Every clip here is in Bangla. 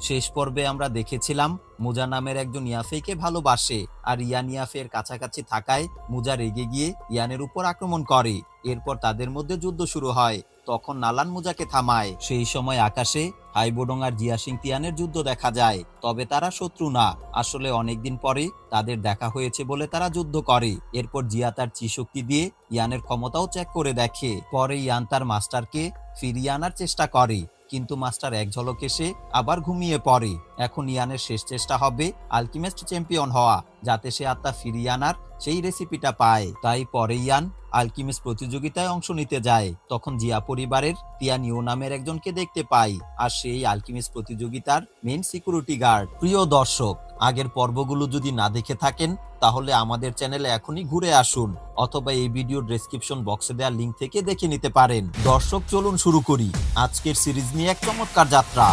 শেষ পর্বে আমরা দেখেছিলাম মুজা নামের একজন ইয়াফেকে ভালোবাসে, আর ইয়ান ইয়াফের কাছাকাছি থাকায় মুজা রেগে গিয়ে ইয়ানের উপর আক্রমণ করে। এরপর তাদের মধ্যে যুদ্ধ শুরু হয়। তখন নালান মুজাকে থামায়। সেই সময় আকাশে হাইবোডং আর জিয়াসিং তিয়ানের যুদ্ধ দেখা যায়। তবে তারা শত্রু না, আসলে অনেকদিন পরে তাদের দেখা হয়েছে বলে তারা যুদ্ধ করে। এরপর জিয়া তার চিশক্তি দিয়ে ইয়ানের ক্ষমতাও চেক করে দেখে। পরে ইয়ান তার মাস্টারকে ফিরিয়ে আনার চেষ্টা করে, কিন্তু মাস্টার এক ঝলক এসে আবার ঘুমিয়ে পড়ে। এখন ইয়ানের শেষ চেষ্টা হবে আলকেমিস্ট চ্যাম্পিয়ন হওয়া, যাতে সে আত্মা ফিরিয়ে আনার সেই রেসিপিটা পায়। তাই পরে ইয়ান আলকেমিস্ট প্রতিযোগিতায় অংশ নিতে যায়। তখন জিয়া পরিবারের তিয়ানিও নামের একজনকে দেখতে পাই, আর সেই আলকেমিস্ট প্রতিযোগিতার মেইন সিকিউরিটি গার্ড। প্রিয় দর্শক, আগের পর্বগুলো যদি না দেখে থাকেন তাহলে আমাদের চ্যানেলে এখনই ঘুরে আসুন, অথবা এই ভিডিওর ডেসক্রিপশন বক্সে দেওয়া লিংক থেকে দেখে নিতে পারেন। দর্শক, চলুন শুরু করি আজকের সিরিজ নিয়ে এক চমৎকার যাত্রা।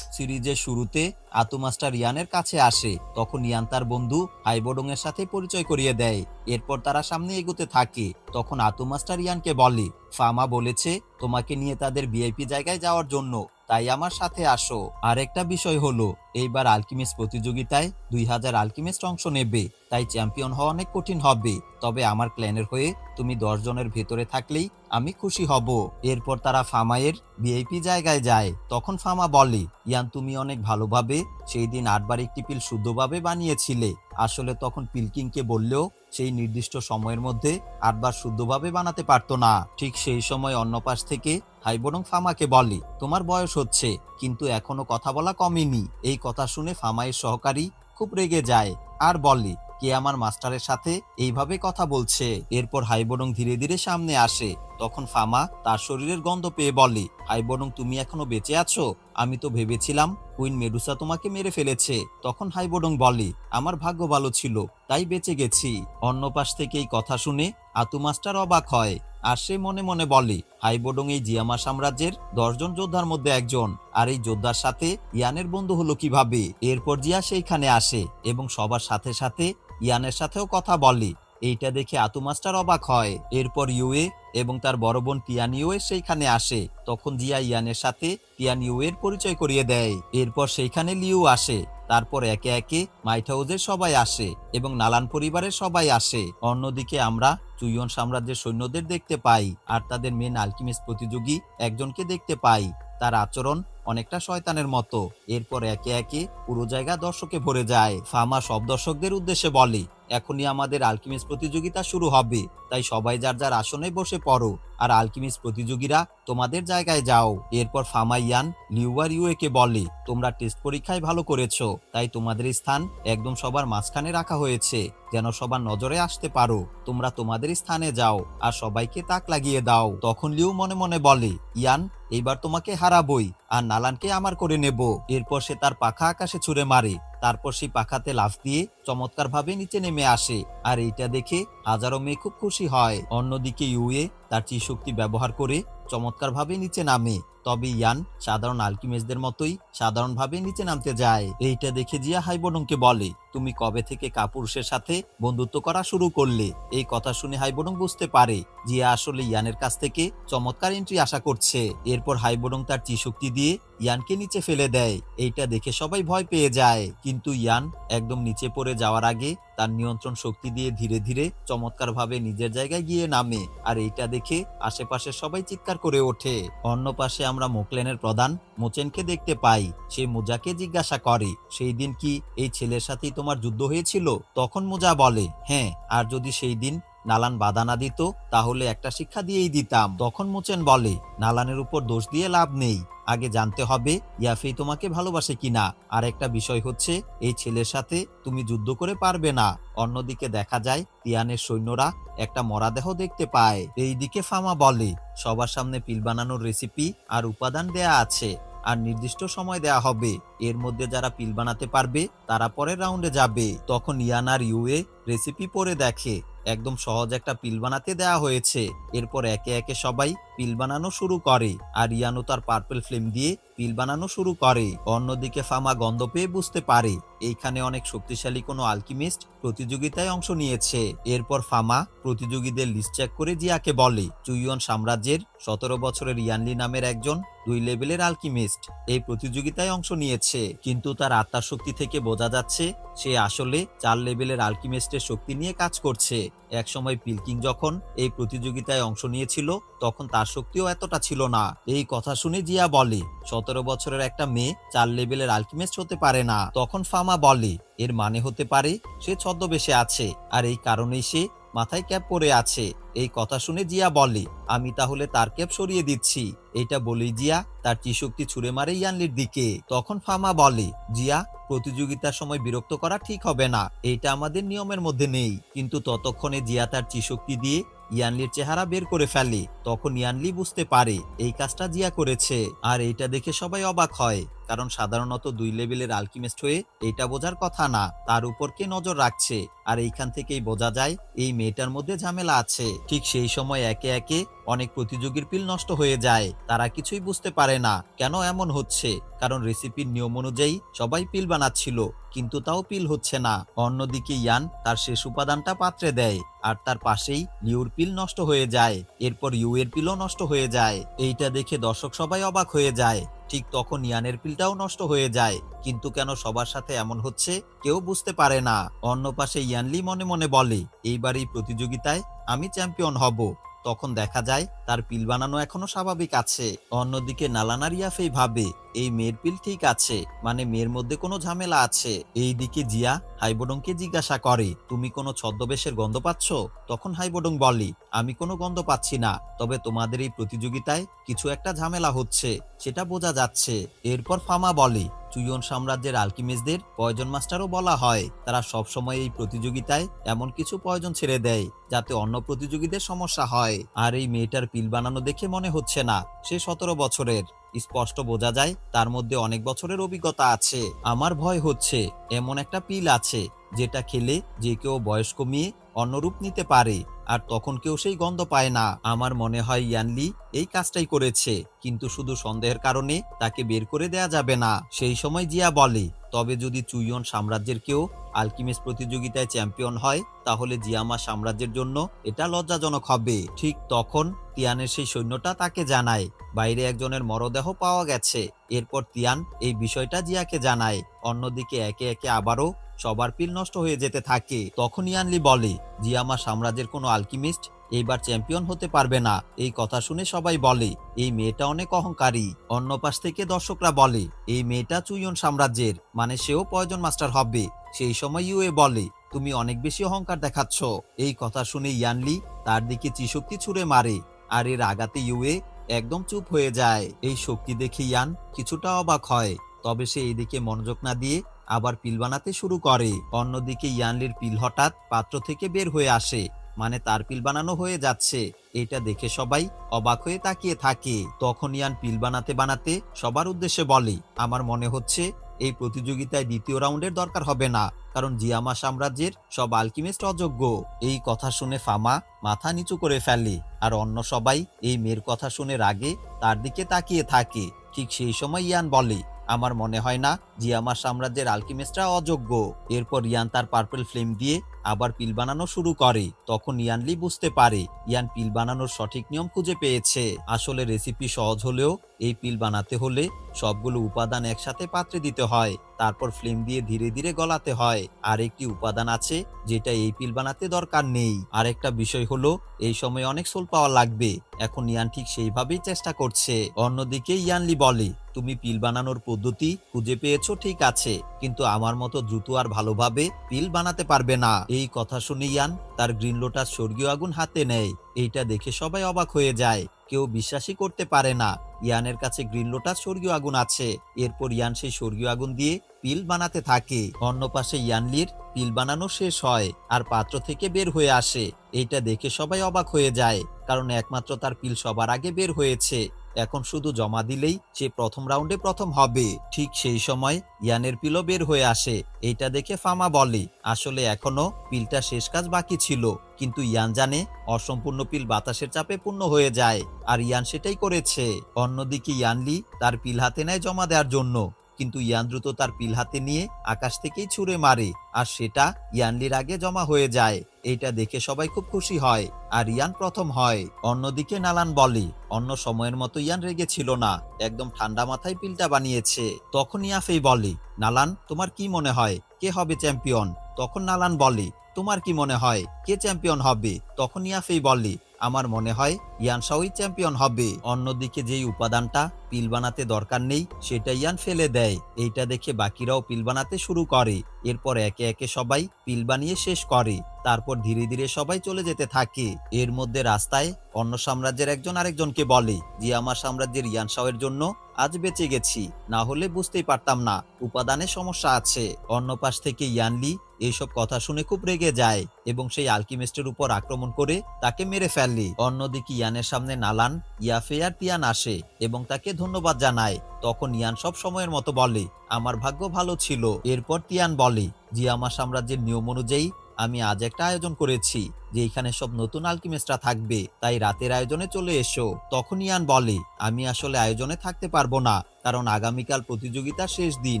সিরিজের শুরুতে আতু মাস্টার ইয়ানের কাছে আসে। তখন ইয়ান তার বন্ধু হাইবোডং এর সাথে পরিচয় করিয়ে দেয়। এরপর তারা সামনে এগোতে থাকে। তখন আতু মাস্টার ইয়ানকে বলে, ফামা বলেছে তোমাকে নিয়ে তাদের ভিআইপি জায়গায় যাওয়ার জন্য, তাই আমার সাথে আসো। আর একটা বিষয় হলো, এইবার আলকেমিস্ট প্রতিযোগিতায় 2000 আলকেমিস্ট অংশ নেবে, তাই চ্যাম্পিয়ন হওয়া অনেক কঠিন হবে। তবে আমার ক্ল্যানের হয়ে তুমি 10 জনের ভেতরে থাকলেই আমি খুশি হব। এরপর তারা ফামায়ের ভিআইপি জায়গায় যায়। তখন ফামা বলে, ইয়ান তুমি অনেক ভালোভাবে সেই দিন 8 বার একটি পিল শুদ্ধভাবে বানিয়েছিলে। আসলে তখন পিলকিংকে বললেও সেই নির্দিষ্ট সময়ের মধ্যে 8 বার শুদ্ধভাবে বানাতে পারতো না। ঠিক সেই সময় অন্য পাশ থেকে হাইবোডং ফামাকে বলে, তোমার বয়স হচ্ছে কিন্তু এখনো কথা বলা কমেনি। এই কথা শুনে ফামায়ের সহকারী খুব রেগে যায় আর বলে, কে আমার মাস্টারের সাথে এইভাবে কথা বলছে। এরপর হাইবোডং ধীরে ধীরে সামনে আসে। তখন ফামা তার শরীরের গন্ধ পেয়ে বলে, হাইবোডং তুমি এখনো বেঁচে আছো? আমি তো ভেবেছিলাম কুইন মেডুসা তোমাকে মেরে ফেলেছে। তখন হাইবোডং বলে, আমার ভাগ্য ভালো ছিল তাই বেঁচে গেছি। অন্য পাশ থেকে এই কথা শুনে আতু মাস্টার অবাক হয়, আর সে মনে মনে বলে, হাইবোডং এই জিয়ামা সাম্রাজ্যের 10 জন যোদ্ধার মধ্যে একজন, আর এই যোদ্ধার সাথে ইয়ানের বন্ধু হলো কিভাবে? এরপর জিয়া সেইখানে আসে এবং সবার সাথে সাথে ইয়ানের সাথেও কথা বলে। এইটা দেখে আতু মাস্টার অবাক হয়। এরপর ইউএ এবং তার বড় বোন তিয়ানিওয়ে সেইখানে আসে। তখন জিয়া ইয়ানের সাথে তিয়ানিওয়ের পরিচয় করিয়ে দেয়। এরপর সেইখানে লিউ আসে। তারপর একে একে মাইট হাউসের সবাই আসে এবং নালান পরিবারের সবাই আসে। অন্যদিকে আমরা চুইয়ন সাম্রাজ্যের সৈন্যদের দেখতে পাই, আর তাদের মেন আলকেমিস্ট প্রতিযোগী একজনকে দেখতে পাই। তার আচরণ অনেকটা শয়তানের মতো। এরপর একে একে পুরো জায়গা দর্শকে ভরে যায়। ফামা সব দর্শকদের উদ্দেশ্যে বলে, এখনই আমাদের আলকেমিস্ট প্রতিযোগিতা শুরু হবে, তাই সবাই যার যার আসনে বসে পড়ো, আর আলকেমিস্ট প্রতিযোগীরা তোমাদের জায়গায় যাও। এরপর ফামা ইয়ান, লিউ আর ইউএকে বলে, তোমরা টেস্ট পরীক্ষায় ভালো করেছো, তাই তোমাদের স্থান একদম সবার মাঝখানে রাখা হয়েছে, যেন সবার নজরে আসতে পারো। তোমরা তোমাদের স্থানে যাও আর সবাইকে তাক লাগিয়ে দাও। তখন লিউ মনে মনে বলে, ইয়ান এইবার তোমাকে হারাবই, আর নালানকে আমার করে নেব। এরপর সে তার পাখা আকাশে ছুঁড়ে মারে। তারপর সেই পাখাতে লাফ দিয়ে চমৎকার ভাবে নিচে নেমে আসে, আর এইটা দেখে হাজারো মেয়ে খুব খুশি হয়। অন্যদিকে ইউএ তার চিশক্তি ব্যবহার করে চমৎকার ভাবে নিচে নামে। তবে ইয়ান সাধারণ আলকেমিস্টদের মতোই সাধারণভাবে নিচে নামতে যায়। এইটা দেখে জিয়া হাইবোডংকে বলে, তুমি কবে থেকে কাপুরুষের সাথে বন্ধুত্ব করা শুরু করলে? এই কথা শুনে হাইবোডং বুঝতে পারে জিয়া আসলে ইয়ানের কাছ থেকে চমৎকার এন্ট্রি আশা করছে। এরপর হাইবোডং তার চিশক্তি দিয়ে ইয়ানকে নিচে ফেলে দেয়। এইটা দেখে সবাই ভয় পেয়ে যায়, কিন্তু ইয়ান একদম নিচে পড়ে যাওয়ার আগে তার নিয়ন্ত্রণ শক্তি দিয়ে ধীরে ধীরে চমৎকার ভাবে নিজের জায়গায় গিয়ে নামে, আর এইটা দেখে আশেপাশে সবাই চিৎকার করে ওঠে। অন্য পাশে আমরা মোকলেনের প্রধান মোচেনকে দেখতে পাই। সে মুজাকে জিজ্ঞাসা করে, সেই দিন কি এই ছেলের সাথেই তোমার যুদ্ধ হয়েছিল? তখন মুজা বলে, হ্যাঁ, আর যদি সেই দিন নালান বাধা না দিত তাহলে একটা শিক্ষা দিয়েই দিতাম। তখন মোচেন বলে, নালানের উপর দোষ দিয়ে লাভ নেই, আগে জানতে হবে ইয়াফেই তোমাকে ভালোবাসে কিনা। আর একটা বিষয় হচ্ছে, এই ছেলের সাথে তুমি যুদ্ধ করে পারবে না। অন্যদিকে দেখা যায় তিয়ানের সৈন্যরা একটা মরাদেহ দেখতে পায়। এইদিকে ফামা বলে, সবার সামনে পিল বানানোর রেসিপি আর উপাদান দেয়া আছে, আর নির্দিষ্ট সময় দেয়া হবে। এর মধ্যে যারা পিল বানাতে পারবে তারা পরের রাউন্ডে যাবে। তখন ইয়ান আর ইউএ রেসিপি পড়ে দেখে একদম সহজ একটা পিল বানাতে দেয়া হয়েছে। এরপর একে একে সবাই পিল বানানো শুরু করে আর ইয়ানও তার পার্পল ফ্লেম দিয়ে পিল বানানো শুরু করে। অন্যদিকে ফামা গন্ধ পেয়ে বুঝতে পারে এইখানে অনেক শক্তিশালী কোনো আলকিমিস্ট প্রতিযোগিতায় অংশ নিয়েছে। এরপর ফামা প্রতিযোগীদের লিস্ট চেক করে জিয়াকে বলে চুইয়ন সাম্রাজ্যের 17 বছরের ইয়ানলি নামের একজন 2 লেভেলের আলকিমিস্ট এই প্রতিযোগিতায় অংশ নিয়েছে, কিন্তু তার আত্মার শক্তি থেকে বোঝা যাচ্ছে সে আসলে 4 লেভেলের আলকিমিস্টের শক্তি নিয়ে কাজ করছে। একসময় পিলকিং যখন এই প্রতিযোগিতায় অংশ নিয়েছিল তখন তার শক্তিও এতটা ছিল না। এই কথা শুনে জিয়া বলে 17 বছরের একটা মেয়ে 4 লেভেলের আলকিমিস্ট হতে পারে না। তখন ফামা বলে এর মানে হতে পারে সে ছদ্মবেশে আছে আর এই কারণেই সে মাথায় ক্যাপ পরে আছে। এই কথা শুনে জিয়া বলে আমি তাহলে তার ক্যাপ সরিয়ে দিচ্ছি। এটা বলেই জিয়া তার চিশক্তি ছুড়ে মারে ইয়ানলির দিকে। তখন ফামা বলে জিয়া প্রতিযোগিতার সময় বিরক্ত করা ঠিক হবে না, এটা আমাদের নিয়মের মধ্যে নেই। কিন্তু ততক্ষণে জিয়া তার চিশক্তি দিয়ে ইয়ানলির চেহারা বের করে ফেলে। তখন ইয়ানলি বুঝতে পারে এই কাজটা জিয়া করেছে আর এইটা দেখে সবাই অবাক হয়, কারণ সাধারণত 2 লেভেলের আলকিমিস্ট হয়ে এটা বোঝার কথা না তার উপর কে নজর রাখছে। আর এইখান থেকেই বোঝা যায় এই মেয়েটার মধ্যে ঝামেলা আছে। ঠিক সেই সময় একে একে অনেক প্রতিযোগীর পিল নষ্ট হয়ে যায়। তারা কিছুই বুঝতে পারে না কেন এমন হচ্ছে, কারণ রেসিপির নিয়ম অনুযায়ী সবাই পিল বানাচ্ছিল কিন্তু তাও পিল হচ্ছে না। অন্যদিকে ইয়ান তার শেষ উপাদানটা পাত্রে দেয় আর তার পাশেই লিউর পিল নষ্ট হয়ে যায়। এরপর ইউ এর পিলও নষ্ট হয়ে যায়। এইটা দেখে দর্শক সবাই অবাক হয়ে যায়। ঠিক তখন ইয়ানের পিলটাও নষ্ট হয়ে যায়, কিন্তু কেন সবার সাথে এমন হচ্ছে কেউ বুঝতে পারে না। অন্য পাশে ইয়ানলি মনে মনে বলে এইবার এই প্রতিযোগিতায় আমি চ্যাম্পিয়ন হব। তখন দেখা যায় তার পিল বানানো এখনো স্বাভাবিক আছে। অন্যদিকে নালানার ইয়াফেই ভাবে এই মেয়ের পিল ঠিক আছে, মানে মেয়ের মধ্যে কোনো ঝামেলা আছে। এইদিকে জিয়া হাইবডংকে জিজ্ঞাসা করে তুমি কোনো ছদ্মবেশের গন্ধ পাচ্ছ? তখন হাইবডং বলে আমি কোনো গন্ধ পাচ্ছি না, তবে তোমাদের এই প্রতিযোগিতায় কিছু একটা ঝামেলা হচ্ছে সেটা বোঝা যাচ্ছে। এরপর ফামা বলে চুইয়ন সাম্রাজ্যের আলকিমিস্টদের পয়জন মাস্টারও বলা হয়। তারা সব সময় এই প্রতিযোগিতায় এমন কিছু পয়জন ছেড়ে দেয় যাতে অন্য প্রতিযোগীদের সমস্যা হয়। আর এই মেয়েটার পিল বানানো দেখে মনে হচ্ছে না সে 17 বছরের। স্পষ্ট বোঝা যায় তার মধ্যে অনেক বছরের অভিজ্ঞতা আছে। আমার ভয় হচ্ছে এমন একটা পিল আছে যেটা খেলে যে কেউ বয়স কমিয়ে অন্য রূপ নিতে পারে আর তখন কেউ সেই গন্ধ পায় না। আমার মনে হয় ইয়ানলি এই কাজটাই করেছে, কিন্তু শুধু সন্দেহের কারণে তাকে বের করে দেয়া যাবে না। সেই সময় জিয়া বলে তবে যদি চুইয়ন সাম্রাজ্যের কেউ আলকিমিস্ট প্রতিযোগিতায় চ্যাম্পিয়ন হয় তাহলে জিয়ামা সাম্রাজ্যের জন্য এটা লজ্জাজনক হবে। ঠিক তখন তিয়ানের সেই সৈন্যটা তাকে জানায় বাইরে একজনের মরদেহ পাওয়া গেছে। এরপর তিয়ান এই বিষয়টা জিয়াকে জানায়। অন্যদিকে একে একে আবারও সবার পিল নষ্ট হয়ে যেতে থাকে। তখন ইয়ানলি বলে জিয়ামা সাম্রাজ্যের কোনো আলকিমিস্ট এইবার চ্যাম্পিয়ন হতে পারবে না। এই কথা শুনে সবাই বলে এই মেয়েটা অনেক অহংকারী। অন্য পাশ থেকে দর্শকরা বলে এই মেয়েটা চুইয়ন সাম্রাজ্যের, মানে সেও পয়জন মাস্টার হবে। সেই সময় ইউএ বলে তুমি অনেক বেশি অহংকার দেখাচ্ছ। এই কথা শুনে ইয়ানলি তার দিকে চিশক্তি ছুড়ে মারে আর এর আঘাতে ইউএ একদম চুপ হয়ে যায়। এই শক্তি দেখে ইয়ান কিছুটা অবাক হয়, তবে সে এইদিকে মনোযোগ না দিয়ে আবার পিল বানাতে শুরু করে। অন্যদিকে ইয়ানলির পিল হঠাৎ পাত্র থেকে বের হয়ে আসে, মানে তার পিল বানানো হয়ে যাচ্ছে। এটা দেখে সবাই অবাক হয়ে তাকিয়ে থাকে। তখন ইয়ান পিল বানাতে বানাতে সবার উদ্দেশ্যে বলে আমার মনে হচ্ছে এই প্রতিযোগিতায় দ্বিতীয় রাউন্ডের দরকার হবে না, কারণ জিয়ামা সাম্রাজ্যের সব আলকিমিস্ট অযোগ্য। এই কথা শুনে ফামা মাথা নিচু করে ফেলে আর অন্য সবাই এই মেয়ের কথা শুনে রাগে তার দিকে তাকিয়ে থাকে। ঠিক সেই সময় ইয়ান বলে আমার মনে হয় না জিয়ামা সাম্রাজ্যের আলকিমিস্টরা অযোগ্য। এরপর ইয়ান তার পার্পল ফ্লেম দিয়ে আবার পিল বানানো শুরু করে। তখন ইয়ানলি বুঝতে পারে ইয়ান পিল বানানোর সঠিক নিয়ম খুঁজে পেয়েছে। আসলে রেসিপি সহজ হলেও এই পিল বানাতে হলে সবগুলো উপাদান একসাথে পাত্রে দিতে হয়, তারপর ফ্লেম দিয়ে ধীরে ধীরে গলাতে হয়। আর একটি উপাদান আছে যেটা এই পিল বানাতে দরকার নেই। আর একটা বিষয় হলো এই সময় অনেক সোল পাওয়ার লাগবে। এখন ইয়ান ঠিক সেইভাবেই চেষ্টা করছে। অন্যদিকে ইয়ানলি বলে তুমি পিল বানানোর পদ্ধতি খুঁজে পেয়েছো ঠিক আছে, কিন্তু আমার মতো দ্রুত আর ভালোভাবে পিল বানাতে পারবে না। এই কথা শুনে ইয়ান তার গ্রিন লোটাস স্বর্গীয় আগুন হাতে নেয়। এইটা দেখে সবাই অবাক হয়ে যায়, কেউ বিশ্বাসই করতে পারে না ইয়ানের কাছে গ্রিন লোটাস স্বর্গীয় আগুন আছে। এরপর ইয়ান সেই স্বর্গীয় আগুন দিয়ে পিল বানাতে থাকে। অন্য পাশে ইয়ানলির পিল বানানো শেষ হয় আর পাত্র থেকে বের হয়ে আসে। এইটা দেখে সবাই অবাক হয়ে যায়, কারণ একমাত্র তার পিল সবার আগে বের হয়েছে। এখন শুধু জমা দিলেই সে প্রথম রাউন্ডে প্রথম হবে। ঠিক সেই সময় ইয়ানের পিলও বের হয়ে আসে। এইটা দেখে ফামা বলে, আসলে এখনো পিলটা শেষ কাজ বাকি ছিল, কিন্তু ইয়ান জানে অসম্পূর্ণ পিল বাতাসের চাপে পূর্ণ হয়ে যায়, আর ইয়ান সেটাই করেছে। অন্যদিকে ইয়ানলি তার পিল হাতে নেয় জমা দেওয়ার জন্য, কিন্তু ইয়ান দ্রুত তার পিল হাতে নিয়ে আকাশ থেকেই ছুঁড়ে মারে, আর সেটা ইয়ানলির আগে জমা হয়ে যায়। এইটা দেখে সবাই খুব খুশি হয়, আর ইয়ান প্রথম হয়। অন্যদিকে নালান বলে, অন্য সময়ের মতো ইয়ান রেগেছিল না, একদম ঠান্ডা মাথায় পিলটা বানিয়েছে। তখন ইয়াফেই বলে, নালান তোমার কি মনে হয় কে হবে চ্যাম্পিয়ন? তখন নালান বলে, তোমার কি মনে হয় কে চ্যাম্পিয়ন হবে? তখন ইয়াফেই বলে, আমার মনে হয় ইয়ান শাওই চ্যাম্পিয়ন হবে। অন্যদিকে যেই উপাদানটা পিল বানাতে দরকার নেই সেটা ইয়ান ফেলে দেয়। এইটা দেখে বাকিরাও পিল বানাতে শুরু করে। এরপর একে একে সবাই পিল বানিয়ে শেষ করে। তারপর ধীরে ধীরে সবাই চলে যেতে থাকে। এর মধ্যে রাস্তায় অন্য সাম্রাজ্যের একজন আরেকজনকে বলে যে আমার সাম্রাজ্যের ইয়ান শাওয়ের জন্য আজ বেঁচে গেছি, না হলে বুঝতেই পারতাম না উপাদানের সমস্যা আছে। অন্য পাশ থেকে ইয়ানলি এইসব কথা শুনে খুব রেগে যায় এবং সেই আলকিমিস্টের উপর আক্রমণ করে তাকে মেরে ফেলে। অন্যদিকে ইয়ানের সামনে নালান, ইয়াফে আর তিয়ান আসে এবং তাকে ধন্যবাদ জানায়। তখন ইয়ান সব সময়ের মতো বলে, আমার ভাগ্য ভালো ছিল। এরপর তিয়ান বলে, যে আমার সাম্রাজ্যের নিয়ম অনুযায়ী আমি আজ একটা আয়োজন করেছি যে এখানে সব নতুন আলকিমিস্টরা থাকবে, তাই রাতের আয়োজনে চলে এসো। তখন ইয়ান বলে, আমি আসলে আয়োজনে থাকতে পারবো না, কারণ আগামীকাল প্রতিযোগিতার শেষ দিন,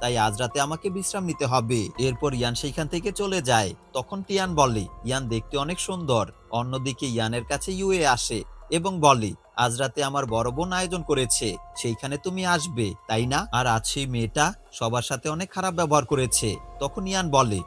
তাই আজ রাতে আমাকে বিশ্রাম নিতে হবে। এরপর ইয়ান সেইখান থেকে চলে যায়। তখন তিয়ান বলে, ইয়ান দেখতে অনেক সুন্দর। অন্যদিকে ইয়ানের কাছে ইউএ আসে এবং বলে, আজ রাতে আমার বড় বোন আয়োজন করেছে, সেইখানে তুমি আসবে তাই না? আর আজ সেই মেয়েটা সবার সাথে অনেক খারাপ ব্যবহার করেছে। তখন ইয়ান বলে,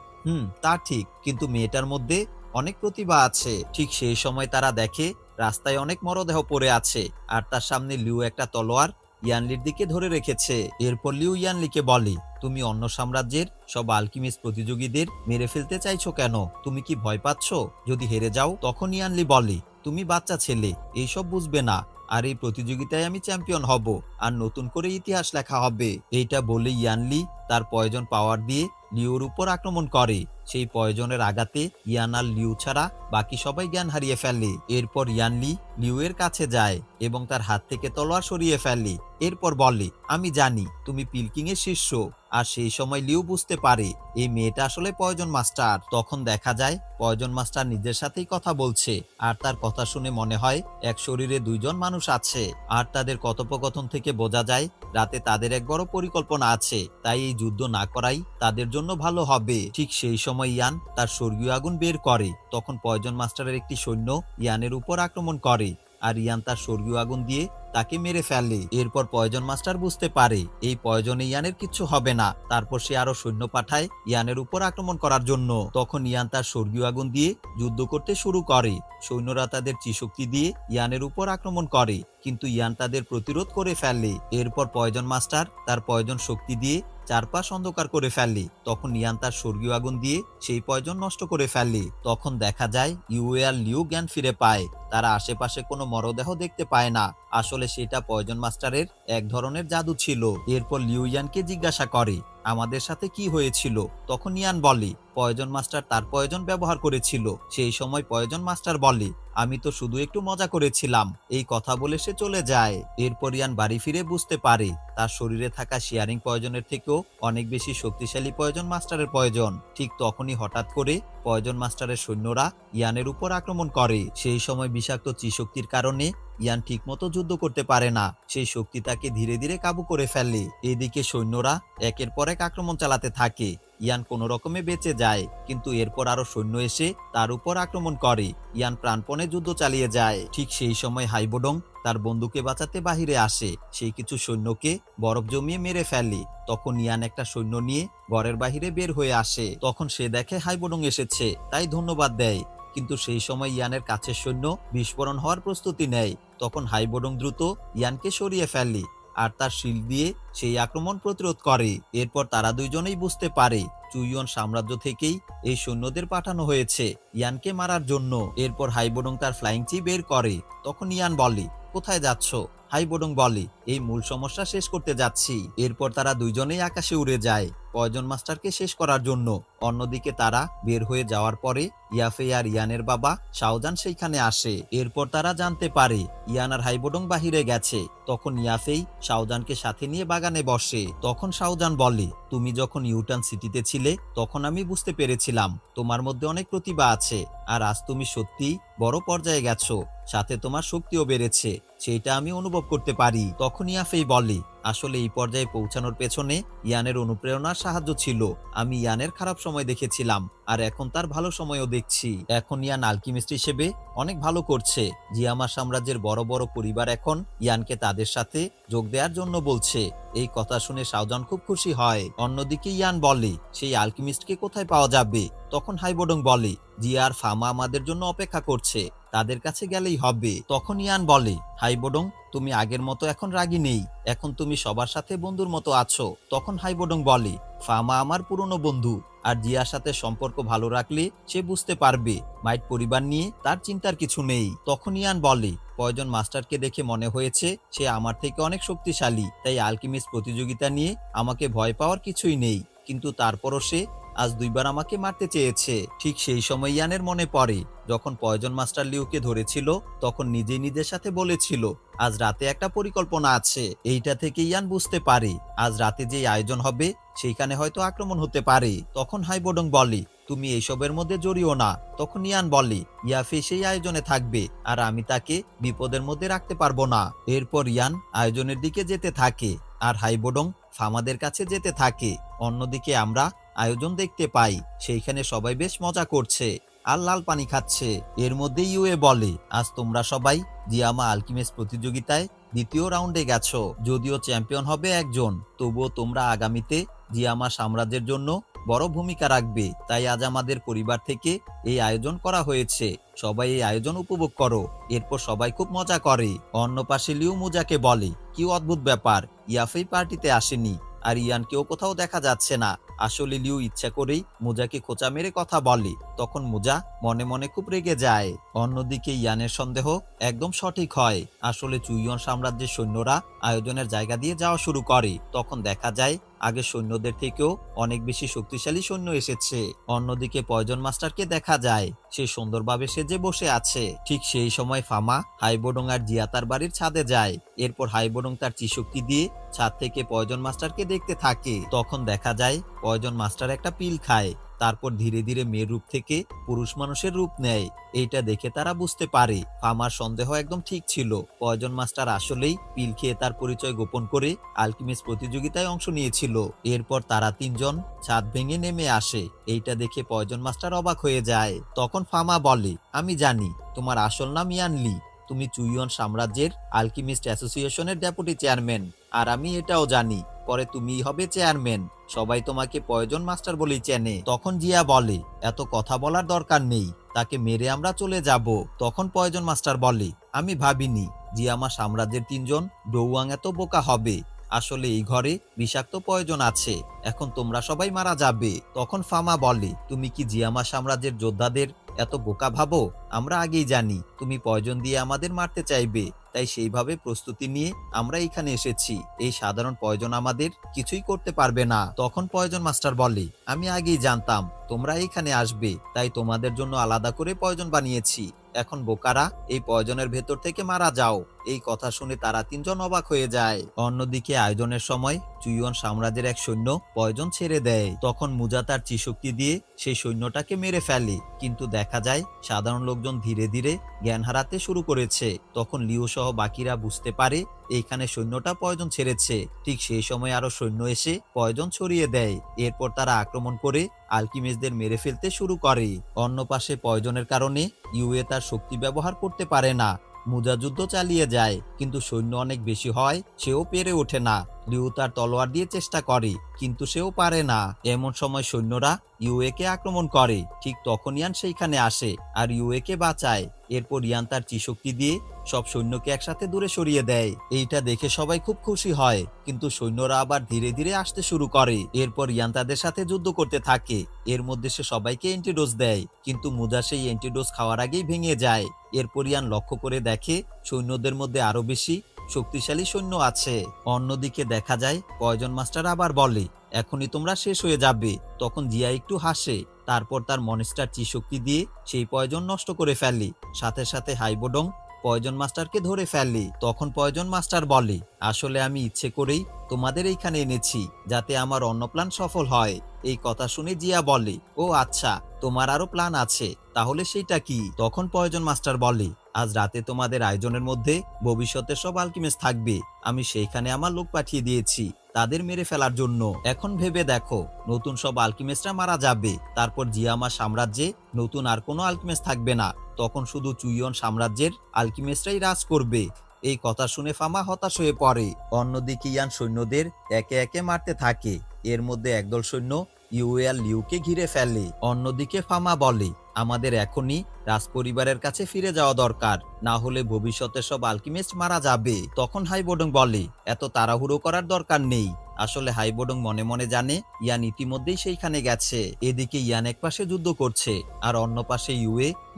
তা ঠিক, কিন্তু মেয়েটার মধ্যে অনেক প্রতিভা আছে। ঠিক সেই সময় তারা দেখে রাস্তায় অনেক মরদেহ পড়ে আছে, আর তার সামনে লিউ একটা তলোয়ার ইয়ানলির দিকে ধরে রেখেছে। এরপর লিউ ইয়ানলিকে বলে, তুমি অন্য সাম্রাজ্যের সব আলকিমিস্ট প্রতিযোগীদের মেরে ফেলতে চাইছো কেন? তুমি কি ভয় পাচ্ছ যদি হেরে যাও? তখন ইয়ানলি বলে, তুমি বাচ্চা ছেলে, এইসব বুঝবে না, আর এই প্রতিযোগিতায় আমি চ্যাম্পিয়ন হব, আর নতুন করে ইতিহাস লেখা হবে। এইটা বলে ইয়ানলি তার পয়জন পাওয়ার দিয়ে লিউর উপর আক্রমণ করে। সেই পয়জনের আঘাতে ইয়ান আর লিউ ছাড়া বাকি সবাই জ্ঞান হারিয়ে ফেলে। এরপর ইয়ানলি লিউয়ের কাছে যায় এবং তার হাত থেকে তলোয়ার সরিয়ে ফেলে। এরপর বলে, আমি জানি তুমি পিলকিং এর শিষ্য। আর সেই সময় লিউ বুঝতে পারে এই মেয়েটা আসলে পয়জন মাস্টার। তখন দেখা যায় পয়জন মাস্টার নিজের সাথেই কথা বলছে, আর তার কথা শুনে মনে হয় এক শরীরে দুইজন মানুষ আছে। আর তাদের কথোপকথন থেকে বোঝা যায় রাতে তাদের এক বড় পরিকল্পনা আছে, তাই এই যুদ্ধ না করাই তাদের জন্য ভালো হবে। ঠিক সেই সময় ইয়ান তার স্বর্গীয় আগুন বের করে। তখন পয়জন মাস্টারের একটি সৈন্য ইয়ানের উপর আক্রমণ করে, আর ইয়ান তার স্বর্গীয় আগুন দিয়ে তাকে মেরে ফেলে। এরপর পয়জন মাস্টার বুঝতে পারে এই পয়জনে ইয়ানের কিচ্ছু হবে না। তারপর সে আরো সৈন্য পাঠায় ইয়ানের উপর আক্রমণ করার জন্য। তখন ইয়ান তার স্বর্গীয় আগুন দিয়ে যুদ্ধ করতে শুরু করে। সৈন্যরা তাদের চিশক্তি দিয়ে ইয়ানের উপর আক্রমণ করে, কিন্তু ইয়ান তাদের প্রতিরোধ করে ফেলে। এরপর পয়জন মাস্টার তার পয়জন শক্তি দিয়ে চারপাশ অন্ধকার করে ফেলে। তখন ইয়ান তার স্বর্গীয় আগুন দিয়ে সেই পয়জন নষ্ট করে ফেলে। তখন দেখা যায় ইউএ আর লিউ জ্ঞান ফিরে পায়। তারা আশেপাশে কোনো মরদেহ দেখতে পায় না, আসলে সেটা পয়জন মাস্টারের এক ধরনের জাদু ছিল। এরপর লিউ ইয়ানকে জিজ্ঞাসা করে, আমাদের সাথে কি হয়েছিল? তখন ইয়ান বলে, পয়জন মাস্টার তার পয়জন ব্যবহার করেছিল। সেই সময় পয়জন মাস্টার বলে, আমি তো শুধু একটু মজা করেছিলাম। এই কথা বলে সে চলে যায়। এরপর ইয়ান বাড়ি ফিরে বুঝতে পারে তার শরীরে থাকা শিয়ারিং পয়জনের থেকেও অনেক বেশি শক্তিশালী পয়জন মাস্টারের পয়জন। ঠিক তখনই হঠাৎ করে পয়জন মাস্টারের সৈন্যরা ইয়ানের উপর আক্রমণ করে। সেই সময় বিষাক্ত চিশক্তির কারণে ইয়ান ঠিকমতো যুদ্ধ করতে পারে না। সেই শক্তি তাকে ধীরে ধীরে কাবু করে ফেলে। এদিকে সৈন্যরা একের পর এক আক্রমণ চালাতে থাকে। ইয়ান কোনো রকমে বেঁচে যায়, কিন্তু এরপর আরো সৈন্য এসে তার উপর আক্রমণ করে। ইয়ান প্রাণপণে যুদ্ধ চালিয়ে যায়। ঠিক সেই সময় হাইবোডং তার বন্ধুকে বাঁচাতে বাহিরে আসে। সেই কিছু সৈন্যকে বরফ জমিয়ে মেরে ফেলে। তখন ইয়ান একটা সৈন্য নিয়ে ঘরের বাহিরে বের হয়ে আসে। তখন সে দেখে হাইবোডং এসেছে, তাই ধন্যবাদ দেয়। কিন্তু সেই সময় ইয়ানের কাছের সৈন্য বিস্ফোরণ হওয়ার প্রস্তুতি নেয়। তখন হাইবোডং দ্রুত ইয়ানকে সরিয়ে ফেলে, আর তার শিল দিয়ে সেই আক্রমণ প্রতিরোধ করে। এরপর তারা দুইজনেই বুঝতে পারে চুইয়ন সাম্রাজ্য থেকেই এই সৈন্যদের পাঠানো হয়েছে ইয়ানকে মারার জন্য। এরপর হাইবোডং তার ফ্লাইং চি বের করে। তখন ইয়ান বলে, কোথায় যাচ্ছ? হাইবোডং বলে, এই মূল সমস্যা শেষ করতে যাচ্ছি। এরপর তারা দুইজনেই আকাশে উড়ে যায় পয়জন মাস্টারকে শেষ করার জন্য। অন্যদিকে তারা বের হয়ে যাওয়ার পরে ইয়াফে আর ইয়ানের বাবা শাওজান সেইখানে আসে। এরপর তারা জানতে পারে ইয়ান আর হাইবোডং বাহিরে গেছে। তখন ইয়াফেই শাওজানকে সাথে নিয়ে বাগানে বসে। তখন শাওজান বলে, তুমি যখন ইউটার্ন সিটিতে ছিলে তখন আমি বুঝতে পেরেছিলাম তোমার মধ্যে অনেক প্রতিভা আছে, আর আজ তুমি সত্যি বড় পর্যায়ে গেছো, সাথে তোমার শক্তিও বেড়েছে, সেইটা আমি অনুভব করতে পারি। তখন ইয়াফেই বলে, আসলে এই পর্যায়ে পৌঁছানোর পেছনে ইয়ানের অনুপ্রেরণার সাহায্য ছিল। আমি ইয়ানের খারাপ সময় দেখেছিলাম, আর এখন তার ভালো সময়ও দেখছি। এখন ইয়ান আলকিমিস্ট হিসেবে অনেক ভালো করছে। জিয়ামা সাম্রাজ্যের বড় বড় পরিবার এখন ইয়ানকে তাদের সাথে যোগ দেওয়ার জন্য বলছে। এই কথা শুনে শাওজান খুব খুশি হয়। অন্যদিকে ইয়ান বলে, সেই আলকিমিস্টকে কোথায় পাওয়া যাবে? তখন হাইবোডং বলে, জিয়া আর ফামা আমাদের জন্য অপেক্ষা করছে, তাদের কাছে গেলেই হবে। তখন ইয়ান বলে, হাইবোডং, তুমি আগের মতো এখন রাগী নেই, এখন তুমি সবার সাথে বন্ধুর মতো আছো। তখন হাইবোডং বলে, ফামা আমার পুরনো বন্ধু, আর জিয়ার সাথে সম্পর্ক ভালো রাখলে সে বুঝতে পারবে মাইট পরিবার নিয়ে তার চিন্তার কিছু নেই। তখন ইয়ান বলে, পয়জন মাস্টারকে দেখে মনে হয়েছে সে আমার থেকে অনেক শক্তিশালী, তাই আলকিমিস্ট প্রতিযোগিতা নিয়ে আমাকে ভয় পাওয়ার কিছুই নেই, কিন্তু তারপরও সে আজ দুইবার আমাকে মারতে চেয়েছে। ঠিক সেই সময় ইয়ানের মনে পড়ে যখন পয়জন মাস্টার লিউকে ধরেছিল, তখন নিজেই নিজের সাথে বলেছিল আজ রাতে একটা পরিকল্পনা আছে। এইটা থেকে ইয়ান বুঝতে পারে আজ রাতে যে আয়োজন হবে সেইখানে হয়তো আক্রমণ হতে পারে। তখন হাইবোডং বলে, তুমি এইসবের মধ্যে জড়িও না। তখন ইয়ান বলে, ইয়াফে সেই আয়োজনে থাকবে, আর আমি তাকে বিপদের মধ্যে রাখতে পারবো না। এরপর ইয়ান আয়োজনের দিকে যেতে থাকে, আর হাইবোডং ফামাদের কাছে যেতে থাকে। অন্যদিকে আমরা আয়োজন দেখতে পাই, সেইখানে সবাই বেশ মজা করছে আর লাল পানি খাচ্ছে। এর মধ্যে ইউএ বলে, আজ তোমরা সবাই জিয়ামা আলকিমিস্ট প্রতিযোগিতায় দ্বিতীয় রাউন্ডে গেছো। যদিও চ্যাম্পিয়ন হবে একজন, তবুও তোমরা আগামীতে জিয়ামা সাম্রাজ্যের জন্য বড় ভূমিকা রাখবে, তাই আজ আমাদের পরিবার থেকে এই আয়োজন করা হয়েছে। সবাই এই আয়োজন উপভোগ করো। এরপর সবাই খুব মজা করে। অন্য পাশে লিউ মুজাকে বলে, কি অদ্ভুত ব্যাপার, ইয়াফেই পার্টিতে আসেনি, আর ইয়ানকেও কোথাও দেখা যাচ্ছে না। আসলে লিউ ইচ্ছা করেই মুজাকে খোঁচা মেরে কথা বলে। তখন মুজা মনে মনে খুব রেগে যায়। অন্যদিকে ইয়ানের সন্দেহ একদম সঠিক হয়। আসলে চুইয়ন সাম্রাজ্যের সৈন্যরা আয়োজনের জায়গা দিয়ে যাওয়া শুরু করে। তখন দেখা যায় আগের সৈন্যদের থেকেও অনেক বেশি শক্তিশালী সৈন্য এসেছে। অন্যদিকে পয়জন মাস্টারকে দেখা যায়, সে সুন্দরভাবে সেজে বসে আছে। ঠিক সেই সময় ফামা হাইবোডং আর জিয়াতার বাড়ির ছাদে যায়। এরপর হাইবোডং তার চিশক্তি দিয়ে ছাদ থেকে পয়জন মাস্টারকে দেখতে থাকে। তখন দেখা যায় পয়জন মাস্টার একটা পিল খায়, তারপর ধীরে ধীরে মেয়ের রূপ থেকে পুরুষ মানুষের রূপ নেয়। এইটা দেখে তারা বুঝতে পারে ফামার সন্দেহ একদম ঠিক ছিল। পয়জন মাস্টার আসলেই পিল খেয়ে তার পরিচয় গোপন করে আলকিমিস্ট প্রতিযোগিতায় অংশ নিয়েছিল। এরপর তারা তিনজন ছাদ ভেঙে নেমে আসে। এইটা দেখে পয়জন মাস্টার অবাক হয়ে যায়। তখন ফামা বলে, আমি জানি তোমার আসল নাম ইয়ান লি, তুমি চুইয়ন সাম্রাজ্যের আলকিমিস্ট অ্যাসোসিয়েশনের ডেপুটি চেয়ারম্যান, আর আমি এটাও জানি পরে তুমিই হবে চেয়ারম্যান। সবাই তোমাকে পয়জন মাস্টার বলেই চেনে। তখন জিয়া বলে, এত কথা বলার দরকার নেই, তাকে মেরে আমরা চলে যাব। তখন পয়জন মাস্টার বলে, আমি ভাবিনি জিয়ামা সাম্রাজ্যের তিনজন ডৌয়াং এত বোকা হবে। আসলে এই ঘরে বিষাক্ত পয়জন আছে, এখন তোমরা সবাই মারা যাবে। তখন ফামা বলে, তুমি কি জিয়ামা সাম্রাজ্যের যোদ্ধাদের এত বোকা ভাবো? আমরা আগেই জানি তুমি পয়জন দিয়ে আমাদের মারতে চাইবে, তাই সেইভাবে প্রস্তুতি নিয়ে আমরা এখানে এসেছি। এই সাধারণ পয়জন আমাদের কিছুই করতে পারবে না। তখন পয়জন মাস্টার বলে, আমি আগেই জানতাম তোমরা এখানে আসবে, তাই তোমাদের জন্য আলাদা করে পয়জন বানিয়েছি। এখন বোকারা এই পয়জনের ভেতর থেকে মারা যাও। এই কথা শুনে তারা তিনজন অবাক হয়ে যায়। অন্যদিকে আয়োজনের সময় চুইয়ন সাম্রাজ্যের এক সৈন্য পয়জন ছেড়ে দেয়। তখন মুজা তার চিশক্তি দিয়ে সেই সৈন্যটাকে মেরে ফেলে, কিন্তু দেখা যায় সাধারণ লোকজন ধীরে ধীরে জ্ঞান হারাতে শুরু করেছে। তখন লিও সহ বাকিরা বুঝতে পারে এইখানে সৈন্যটা পয়জন ছেড়েছে। ঠিক সেই সময় আরো সৈন্য এসে পয়জন ছড়িয়ে দেয়। এরপর তারা আক্রমণ করে আলকিমিস্টদের মেরে ফেলতে শুরু করে। অন্য পাশে পয়জনের কারণে ইউএ তার শক্তি ব্যবহার করতে পারে না। মুজা যুদ্ধ চালিয়ে যায়, কিন্তু সৈন্য অনেক বেশি হয় সেও পেরে ওঠে না। লিউ তার তলোয়ার দিয়ে চেষ্টা করে, কিন্তু সেও পারে না। এমন সময় সৈন্যরা ইউএ কে আক্রমণ করে। ঠিক তখন ইয়ান সেইখানে আসে আর ইউএ কে বাঁচায়। এরপর ইয়ান তার চিশক্তি দিয়ে সব সৈন্যকে একসাথে দূরে সরিয়ে দেয়। এইটা দেখে সবাই খুব খুশি হয়, কিন্তু সৈন্যরা আবার ধীরে ধীরে আসতে শুরু করে। এরপর ইয়ান তাদের সাথে যুদ্ধ করতে থাকে। এর মধ্যে সে সবাইকে অ্যান্টিডোজ দেয়, কিন্তু মুজা সেই অ্যান্টিডোজ খাওয়ার আগেই ভেঙে যায়। এরপর ইয়ান লক্ষ্য করে দেখে সৈন্যদের মধ্যে আরো বেশি শক্তিশালী সৈন্য আছে। অন্যদিকে দেখা যায় পয়জন মাস্টার আবার বলে, এখনই তোমরা শেষ হয়ে যাবে। তখন জিয়া একটু হাসে, তারপর তার মনস্টার চিশক্তি দিয়ে সেই পয়জন নষ্ট করে ফেলে। সাথে সাথে হাইবোডং পয়জন মাস্টারকে ধরে ফেলে। তখন পয়জন মাস্টার বলে, আসলে আমি ইচ্ছে করেই তোমাদের এইখানে এনেছি যাতে আমার অন্য প্ল্যান সফল হয়। এই কথা শুনে জিয়া বলে, ও আচ্ছা, তোমার আরো প্ল্যান আছে, তাহলে সেইটা কি? তখন পয়জন মাস্টার বলে, আজ রাতে তোমাদের আয়োজনের মধ্যে ভবিষ্যতের সব আলকেমিস্ট থাকবে। আমি সেইখানে আমার লোক পাঠিয়ে দিয়েছি তাদের মেরে ফেলার জন্য। এখন ভেবে দেখো, নতুন সব আলকেমিস্টরা মারা যাবে, তারপর জিয়ামা সাম্রাজ্যে নতুন আর কোনো আলকেমিস্ট থাকবে না। তখন শুধু চুইয়ন সাম্রাজ্যের আলকেমিস্টরাই রাজ করবে। এই কথা শুনে ফামা হতাশ হয়ে পড়ে। অন্যদিকে ইয়ান সৈন্যদের একে একে মারতে থাকে। এর মধ্যে একদল সৈন্য ইউএল লিউকে ঘিরে ফেলে। অন্যদিকে ফামা বলে, আমাদের এখনই রাজপরিবারের কাছে ফিরে যাওয়া দরকার, না হলে ভবিষ্যতে সব আলকেমিস্ট মারা যাবে। তখন হাইবোডং বলে, এত তাড়াহুড়ো করার দরকার নেই। আসলে হাইবোডং মনে মনে জানে ইয়ান ইতিমধ্যেই সেইখানে গেছে। এদিকে ইয়ান এক পাশে যুদ্ধ করছে, আর অন্য পাশে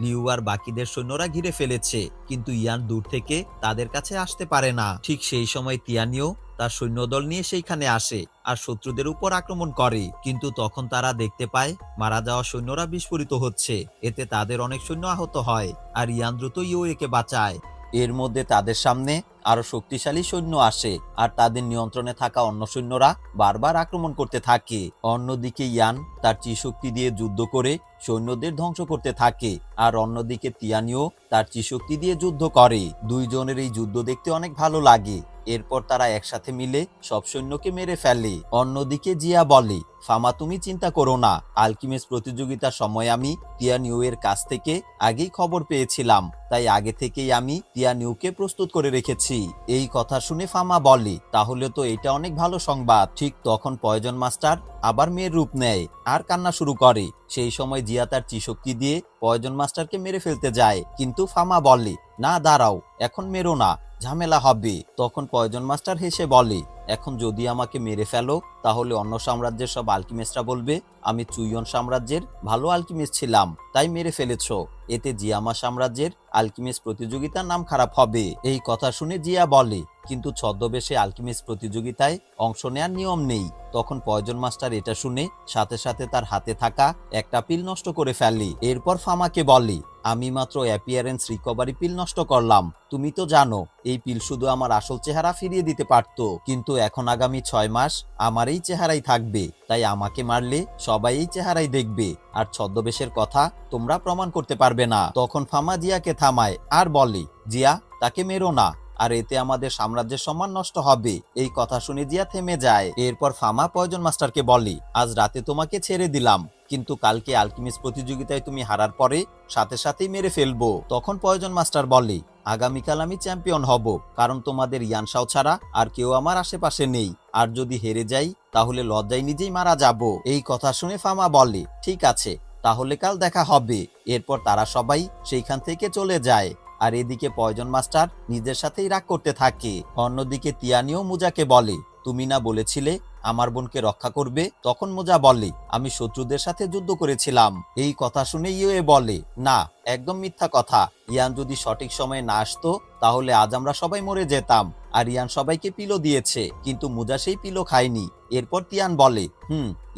লিউ আর বাকিদের সৈন্যরা ঘিরে ফেলেছে, কিন্তু ইয়ান দূর থেকে তাদের কাছে আসতে পারে না। ঠিক সেই সময় তিয়ানিও তার সৈন্যদল নিয়ে সেইখানে আসে আর শত্রুদের উপর আক্রমণ করে, কিন্তু তখন তারা দেখতে পায় মারা যাওয়া সৈন্যরা বিস্ফোরিত হচ্ছে। এতে তাদের অনেক সৈন্য আহত হয়, আর ইয়ান দ্রুত ইউএকে বাঁচায়। এর মধ্যে তাদের সামনে আরো শক্তিশালী সৈন্য আসে, আর তাদের নিয়ন্ত্রণে থাকা অন্য সৈন্যরা বারবার আক্রমণ করতে থাকে। অন্যদিকে ইয়ান তার চিশক্তি দিয়ে যুদ্ধ করে সৈন্যদের ধ্বংস করতে থাকে, আর অন্যদিকে তিয়ানিও তার চিশক্তি দিয়ে যুদ্ধ করে। দুইজনের এই যুদ্ধ দেখতে অনেক ভালো লাগে। এরপর তারা একসাথে মিলে সব সৈন্যকে মেরে ফেলে। অন্যদিকে জিয়া বলে, ফামা তুমি চিন্তা করো না, আলকেমিস্ট প্রতিযোগিতার সময় আমি তিয়ানিউ এর কাছ থেকে আগেই খবর পেয়েছিলাম, তাই আগে থেকেই আমি তিয়ানিউকে প্রস্তুত করে রেখেছি। এই কথা শুনে ফামা বলে, তাহলে তো এটা অনেক ভালো সংবাদ। ঠিক তখন পয়জন মাস্টার আবার মেয়ের রূপ নেয় আর কান্না শুরু করে। সেই সময় জিয়া তার চিশক্তি দিয়ে পয়জন মাস্টারকে মেরে ফেলতে যায়, কিন্তু ফামা বলে, না দাঁড়াও, এখন মেরো না, ঝামেলা হবে। তখন পয়জন মাস্টার হেসে বলে, এখন যদি আমাকে মেরে ফেলো তাহলে অন্য সাম্রাজ্যের সব আলকেমিস্টরা বলবে আমি চুইয়ন সাম্রাজ্যের ভালো আলকেমিস্ট ছিলাম, তাই মেরে ফেলেছো। এতে জিয়ামা সাম্রাজ্যের আলকেমিস্ট প্রতিযোগিতার নাম খারাপ হবে। এই কথা শুনে জিয়া বলে, কিন্তু ছদ্মবেশে আলকেমিস্ট প্রতিযোগিতায় অংশ নেওয়ার নিয়ম নেই। তখন পয়জন মাস্টার এটা শুনে সাথে সাথে তার হাতে থাকা একটা পিল নষ্ট করে ফেলে। এরপর ফামাকে বলে, আমি মাত্র অ্যাপিয়ারেন্স রিকভারি পিল নষ্ট করলাম। তুমি তো জানো এই পিল শুধু আমার আসল চেহারা ফিরিয়ে দিতে পারতো, কিন্তু এখন আগামী 6 মাস আমার এই চেহারাই থাকবে, তাই আমাকে মারলে সবাই এই চেহারাই দেখবে, আর ছদ্মবেশের কথা তোমরা প্রমাণ করতে পারবে না। তখন ফামা জিয়াকে থামায় আর বলে, জিয়া, তাকে মেরো না, আর এতে আমাদের সাম্রাজ্যের সম্মান নষ্ট হবে। এই কথা শুনে জিয়া থেমে যায়। এরপর ফামা পয়জন মাস্টারকে বলে, আজ রাতে তোমাকে ছেড়ে দিলাম, কিন্তু কালকে আলকেমিস্ট প্রতিযোগিতায় তুমি হারার পরে সাথে সাথেই মেরে ফেলবো। তখন পয়জন মাস্টার বলে, আগামীকাল আমি চ্যাম্পিয়ন হব, কারণ তোমাদের ইয়ানশাও ছাড়া আর কেউ আমার আশেপাশে নেই, আর যদি হেরে যাই তাহলে লজ্জায় নিজেই মারা যাব। এই কথা শুনে ফামা বলে, ঠিক আছে, তাহলে কাল দেখা হবে। এরপর তারা সবাই সেইখান থেকে চলে যায়। আর এদিকে পয়জন মাস্টার নিজের সাথেই রাগ করতে থাকে। অন্যদিকে তিয়ানিও মুজাকে বলে, তুমি না বলেছিলে আমার বোনকে রক্ষা করবে? তখন মুজা বলে, আমি শত্রুদের সাথে যুদ্ধ করেছিলাম। এই কথা শুনে ইউএ বলে, না, একদম মিথ্যা কথা। ইয়ান যদি সঠিক সময়ে না আসতো তাহলে আজ আমরা সবাই মরে যেতাম। আর ইয়ান সবাইকে পিলো দিয়েছে, কিন্তু মুজা সেই পিলো খায়নি। এরপর তিয়ান বলে,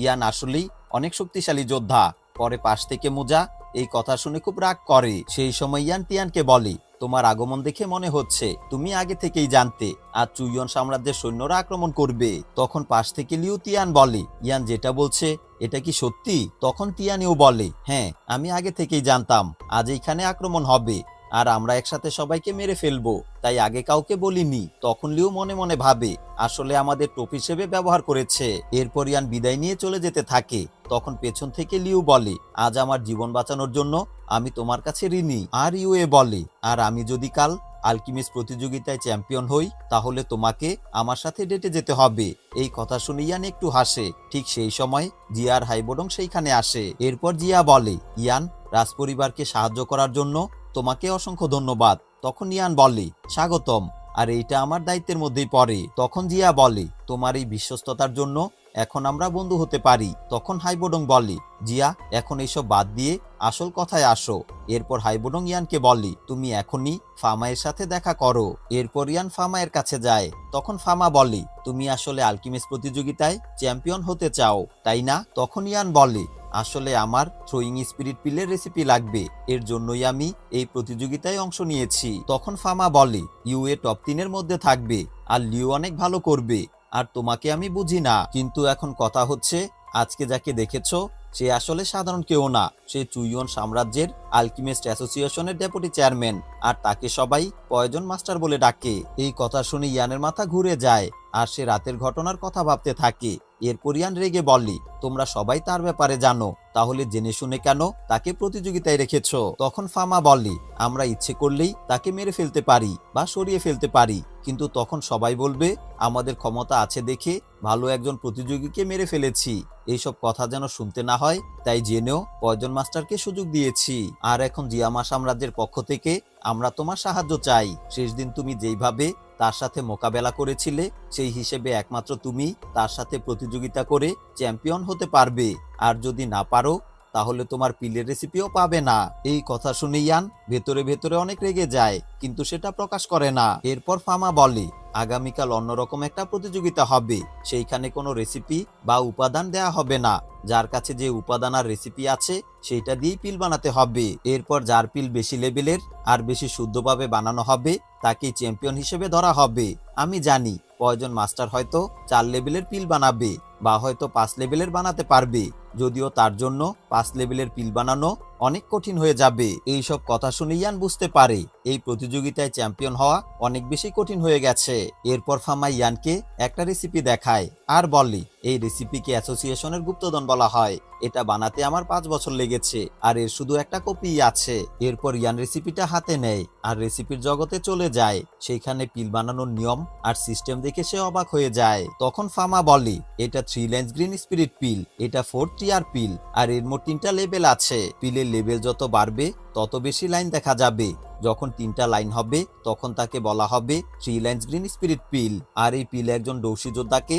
ইয়ান আসলেই অনেক শক্তিশালী যোদ্ধা। পরে পাশ থেকে মুজা এই কথা শুনে খুব রাগ করে। সেই সময় ইয়ান তিয়ানকে বলে, তোমার আগমন দেখে মনে হচ্ছে তুমি আগে থেকেই জানতে আর চুইয়ন সাম্রাজ্যের সৈন্যরা আক্রমণ করবে। তখন পাশ থেকে লিউ তিয়ান বলে, ইয়ান যেটা বলছে এটা কি সত্যি? তখন তিয়ানিও বলে, হ্যাঁ, আমি আগে থেকেই জানতাম আজ এইখানে আক্রমণ হবে, আর আমরা একসাথে সবাইকে মেরে ফেলবো, তাই আগে কাউকে বলিনি। তখন লিউ মনে মনে ভাবে, আসলে আমাদের টোপ হিসেবে ব্যবহার করেছে। এরপর ইয়ান বিদায় নিয়ে চলে যেতে থাকে। তখন পেছন থেকে লিউ বলে, আজ আমার জীবন বাঁচানোর জন্য আমি তোমার কাছে ঋণী। আর ইউএ বলে, আর আমি যদি কাল আলকেমিস্ট প্রতিযোগিতায় চ্যাম্পিয়ন হই তাহলে তোমাকে আমার সাথে ডেটে যেতে হবে। এই কথা শুনে ইয়ান একটু হাসে। ঠিক সেই সময় জিয়া আর হাইবোডং সেইখানে আসে। এরপর জিয়া বলে, ইয়ান, রাজপরিবারকে সাহায্য করার জন্য তোমাকে অসংখ্য ধন্যবাদ। তখন ইয়ান বলে, স্বাগতম, আর এইটা আমার দায়িত্বের মধ্যেই পড়ে। তখন জিয়া বলে, তোমার এই বিশ্বস্ততার জন্য এখন আমরা বন্ধু হতে পারি। তখন হাইবোডং বলে, জিয়া এখন এইসব বাদ দিয়ে আসল কথায় আসো। এরপর হাইবোডং ইয়ানকে বলে, তুমি এখনই ফামায়ের সাথে দেখা করো। এরপর ইয়ান ফামায়ের কাছে যায়। তখন ফামা বলে, তুমি আসলে আলকেমিস্ট প্রতিযোগিতায় চ্যাম্পিয়ন হতে চাও, তাই না? তখন ইয়ান বলে, আসলে আমার থ্রোয়িং স্পিরিট পিলের রেসিপি লাগবে, এর জন্যই আমি এই প্রতিযোগিতায় অংশ নিয়েছি। তখন ফামা বলে, ইউএ টপ 3-এর মধ্যে থাকবে, আর লিও অনেক ভালো করবে, আর তোমাকে আমি বুঝি না। কিন্তু এখন কথা হচ্ছে, আজকে যাকে দেখেছো সে আসলে সাধারণ কেউ না, সে চুইয়ন সাম্রাজ্যের আলকেমিস্ট অ্যাসোসিয়েশনের ডেপুটি চেয়ারম্যান, আর তাকে সবাই পয়জন মাস্টার বলে ডাকে। এই কথা শুনে ইয়ানের মাথা ঘুরে যায়, আর সে রাতের ঘটনার কথা ভাবতে থাকে। এরপর ইয়ান রেগে বলে, তোমরা সবাই তার ব্যাপারে জানো, তাহলে জেনে শুনে কেন তাকে প্রতিযোগিতায় রেখেছো? তখন ফামা বলে, আমরা ইচ্ছে করলেই তাকে মেরে ফেলতে পারি বা সরিয়ে ফেলতে পারি, কিন্তু তখন সবাই বলবে আমাদের ক্ষমতা আছে দেখে ভালো একজন প্রতিযোগীকে মেরে ফেলেছি। এইসব কথা যেন শুনতে না হয়, তাই জেনেও পয়জন মাস্টারকে সুযোগ দিয়েছি। আর এখন জিয়ামা সাম্রাজ্যের পক্ষ থেকে আমরা তোমার সাহায্য চাই। শেষ দিন তুমি যেইভাবে তার সাথে মোকাবেলা করেছিলে, সেই হিসেবে একমাত্র তুমি তার সাথে প্রতিযোগিতা করে চ্যাম্পিয়ন হতে পারবে, আর যদি না পারো তাহলে তোমার পিলের রেসিপিও পাবে না। এই কথা শুনে ইয়ান ভেতরে ভেতরে অনেক রেগে যায়, কিন্তু সেটা প্রকাশ করে না। এরপর ফামা বলে, আগামীকাল অন্যরকম একটা প্রতিযোগিতা হবে, সেইখানে কোনো রেসিপি বা উপাদান দেয়া হবে না, যার কাছে যে উপাদান আর রেসিপি আছে সেইটা দিয়েই পিল বানাতে হবে। এরপর যার পিল বেশি লেভেলের আর বেশি শুদ্ধভাবে বানানো হবে তাকেই চ্যাম্পিয়ন হিসেবে ধরা হবে। আমি জানি পয়জন মাস্টার হয়তো 4 লেভেলের পিল বানাবে, বা হয়তো 5 লেভেলের বানাতে পারবে, যদিও তার জন্য 5 লেভেলের পিল বানানো অনেক কঠিন হয়ে যাবে। এই সব কথা শুনে ইয়ান বুঝতে পারে এই প্রতিযোগিতায় চ্যাম্পিয়ন হওয়া অনেক বেশি কঠিন হয়ে গেছে। এরপর ফামা ইয়ানকে একটা রেসিপি দেখায় আর বলে, এই রেসিপিকে অ্যাসোসিয়েশনের গুপ্তধন বলা হয়, এটা বানাতে আমার 5 বছর লেগেছে, আর এর শুধু একটা কপি আছে। এরপর ইয়ান রেসিপিটা হাতে নেয় আর রেসিপির জগতে চলে যায়। সেইখানে পিল বানানোর নিয়ম আর সিস্টেম দেখে সে অবাক হয়ে যায়। তখন ফামা বলে, এটা 3 লাইন্স গ্রিন স্পিরিট পিল, এটা 4 টিয়ার পিল, আর এর মোট 3টা লেভেল আছে। পিলের লেভেল যত বাড়বে তত বেশি লাইন দেখা যাবে। যখন 3টা লাইন হবে তখন তাকে বলা হবে 3 লাইন্স গ্রিন স্পিরিট পিল। আর এই পিল একজন ডৌসি যোদ্ধাকে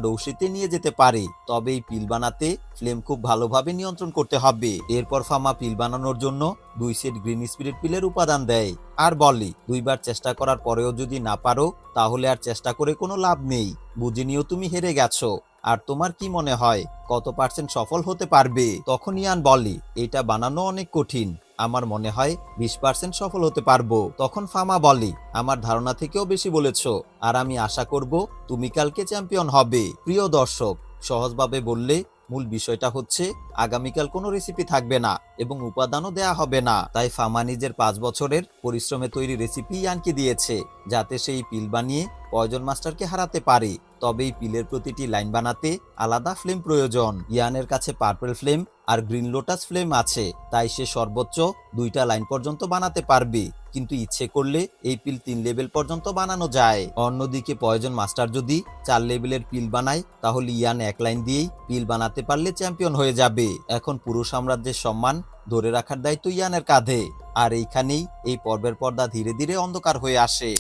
ডৌসিতে নিয়ে যেতে পারে, তবে এই পিল বানাতে ফ্লেম খুব ভালোভাবে নিয়ন্ত্রণ করতে হবে। এরপর ফামা পিল বানানোর জন্য 2 সেট গ্রিন স্পিরিট পিলের উপাদান দেয় আর বলে, 2বার চেষ্টা করার পরেও যদি না পারো তাহলে আর চেষ্টা করে কোনো লাভ নেই, বুঝে নিও তুমি হেরে গেছো। আর তোমার কি মনে হয় কত পার্সেন্ট সফল হতে পারবে? তখন ইয়ান বলে, এটা বানানো অনেক কঠিন, আমার মনে হয় 20% সফল হতে পারবো। তখন ফামা বলে, আমার ধারণা থেকেও বেশি বলেছো, আর আমি আশা করব তুমি কালকে চ্যাম্পিয়ন হবে। প্রিয় দর্শক, সহজভাবে বললে মূল বিষয়টা হচ্ছে আগামীকাল কোনো রেসিপি থাকবে না এবং উপাদানও দেয়া হবে না। তাই ফামা নিজের 5 বছরের পরিশ্রমে তৈরি রেসিপি ইয়ানকে দিয়েছে, যাতে সেই পিল বানিয়ে পয়জন মাস্টারকে হারাতে পারে। তবে এই পিলের প্রতিটি লাইন বানাতে আলাদা ফ্লেম প্রয়োজন। ইয়ানের কাছে পার্পল ফ্লেম আর গ্রিন লোটাস ফ্লেম আছে, তাই সে সর্বোচ্চ 2টা লাইন পর্যন্ত বানাতে পারবে, কিন্তু ইচ্ছে করলে এই পিল 3 লেভেল পর্যন্ত বানানো যায়। অন্যদিকে পয়জন মাস্টার যদি 4 লেভেলের পিল বানায় তাহলে ইয়ান 1 লাইন দিয়েই পিল বানাতে পারলে চ্যাম্পিয়ন হয়ে যাবে। এখন পুরো সাম্রাজ্যের সম্মান ধরে রাখার দায়িত্ব ইয়ানের কাঁধে। আর এইখানেই এই পর্বের পর্দা ধীরে ধীরে অন্ধকার হয়ে আসে।